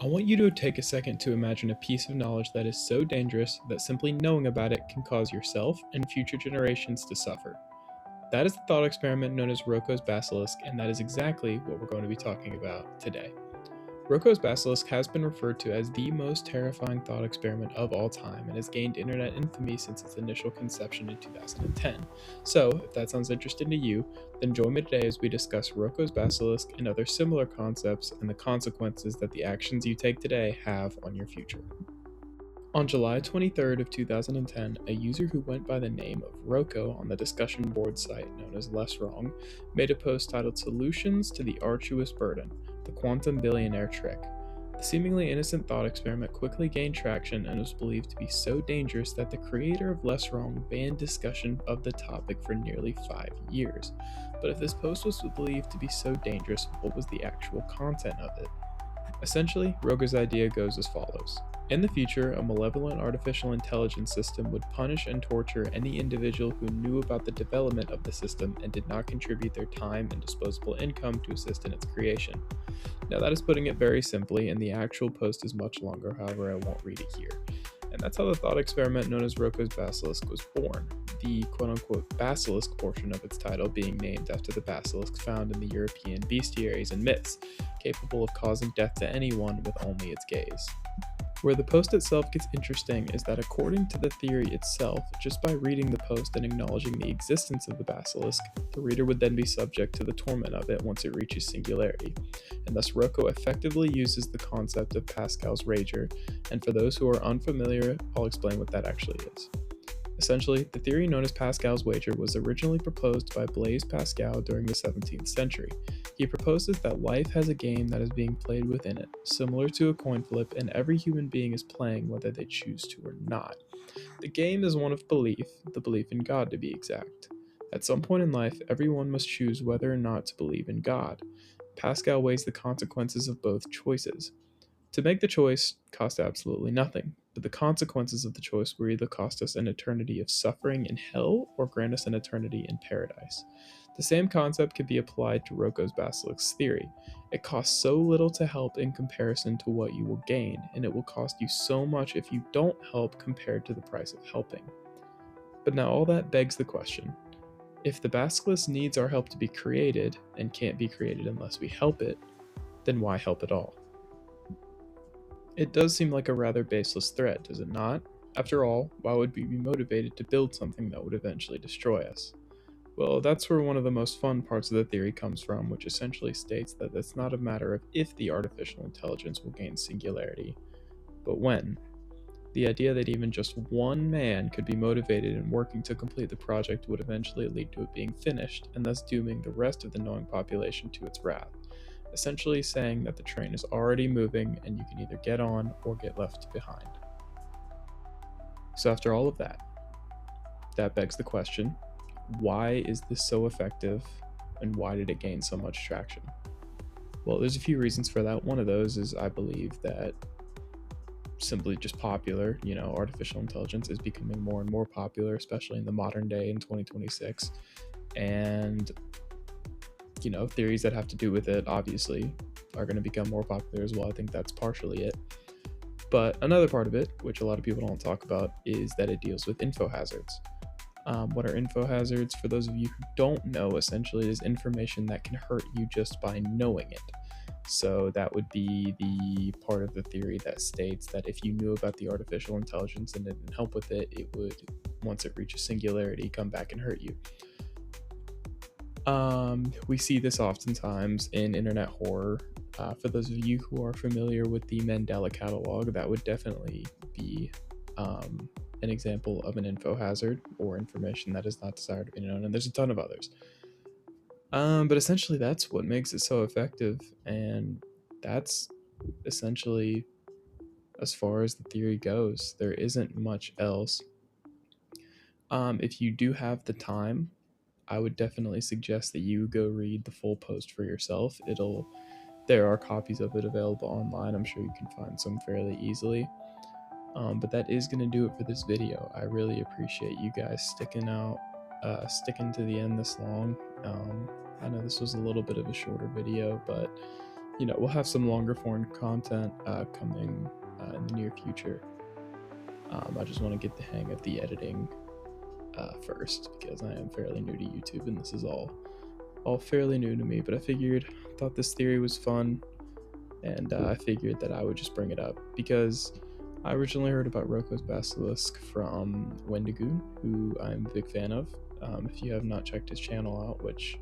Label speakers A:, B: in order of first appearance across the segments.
A: I want you to take a second to imagine a piece of knowledge that is so dangerous that simply knowing about it can cause yourself and future generations to suffer. That is the thought experiment known as Roko's Basilisk, and that is exactly what we're going to be talking about today. Roko's Basilisk has been referred to as the most terrifying thought experiment of all time and has gained internet infamy since its initial conception in 2010. So, if that sounds interesting to you, then join me today as we discuss Roko's Basilisk and other similar concepts and the consequences that the actions you take today have on your future. On July 23rd of 2010, a user who went by the name of Roko on the discussion board site known as Less Wrong made a post titled Solutions to the Arduous Burden, the Quantum Billionaire Trick. The seemingly innocent thought experiment quickly gained traction and was believed to be so dangerous that the creator of Less Wrong banned discussion of the topic for nearly 5 years. But if this post was believed to be so dangerous, what was the actual content of it? Essentially, Roko's idea goes as follows. In the future, a malevolent artificial intelligence system would punish and torture any individual who knew about the development of the system and did not contribute their time and disposable income to assist in its creation. Now, that is putting it very simply, and the actual post is much longer, however, I won't read it here. And that's how the thought experiment known as Roko's Basilisk was born, the quote-unquote basilisk portion of its title being named after the basilisks found in the European bestiaries and myths, capable of causing death to anyone with only its gaze. Where the post itself gets interesting is that according to the theory itself, just by reading the post and acknowledging the existence of the basilisk, the reader would then be subject to the torment of it once it reaches singularity, and thus Roko effectively uses the concept of Pascal's wager, and for those who are unfamiliar, I'll explain what that actually is. Essentially, the theory known as Pascal's wager was originally proposed by Blaise Pascal during the 17th century. He proposes that life has a game that is being played within it, similar to a coin flip, and every human being is playing whether they choose to or not. The game is one of belief, the belief in God to be exact. At some point in life, everyone must choose whether or not to believe in God. Pascal weighs the consequences of both choices. To make the choice cost absolutely nothing, but the consequences of the choice will either cost us an eternity of suffering in hell or grant us an eternity in paradise. The same concept can be applied to Roko's Basilisk's theory. It costs so little to help in comparison to what you will gain, and it will cost you so much if you don't help compared to the price of helping. But now all that begs the question. If the basilisk needs our help to be created, and can't be created unless we help it, then why help at all? It does seem like a rather baseless threat, does it not? After all, why would we be motivated to build something that would eventually destroy us? Well, that's where one of the most fun parts of the theory comes from, which essentially states that it's not a matter of if the artificial intelligence will gain singularity, but when. The idea that even just one man could be motivated in working to complete the project would eventually lead to it being finished, and thus dooming the rest of the knowing population to its wrath. Essentially saying that the train is already moving and you can either get on or get left behind. So after all of that, that begs the question, why is this so effective and why did it gain so much traction? Well, there's a few reasons for that. One of those is I believe that simply just popular, artificial intelligence is becoming more and more popular, especially in the modern day in 2026. And theories that have to do with it obviously are going to become more popular as well. I think that's partially it. But another part of it, which a lot of people don't talk about, is that it deals with info hazards. What are info hazards? For those of you who don't know, essentially it is information that can hurt you just by knowing it. So that would be the part of the theory that states that if you knew about the artificial intelligence and didn't help with it, it would, once it reaches singularity, come back and hurt you. We see this oftentimes in internet horror. For those of you who are familiar with the Mandela catalog, that would definitely be an example of an info hazard or information that is not desired to be known, and there's a ton of others. But essentially that's what makes it so effective, and that's essentially as far as the theory goes. There isn't much else. If you do have the time, I would definitely suggest that you go read the full post for yourself. There are copies of it available online. I'm sure you can find some fairly easily. But that is going to do it for this video. I really appreciate you guys sticking to the end this long. I know this was a little bit of a shorter video, but we'll have some longer form content coming in the near future. I just want to get the hang of the editing first, because I am fairly new to YouTube and this is all fairly new to me. But I thought this theory was fun, and I figured that I would just bring it up because I originally heard about Roko's Basilisk from Wendigoon, who I'm a big fan of. If you have not checked his channel out, which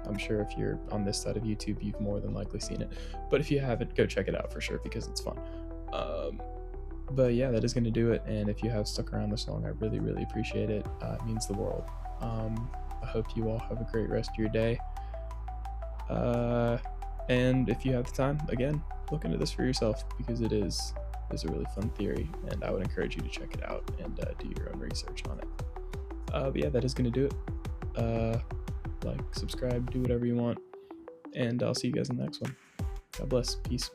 A: I'm sure if you're on this side of YouTube, you've more than likely seen it. But if you haven't, go check it out for sure, because it's fun. But yeah, that is going to do it. And if you have stuck around this long, I really, really appreciate it. It means the world. I hope you all have a great rest of your day. And if you have the time, again, look into this for yourself, because it is a really fun theory, and I would encourage you to check it out and do your own research on it. But yeah, that is going to do it. Like, subscribe, do whatever you want, and I'll see you guys in the next one. God bless. Peace.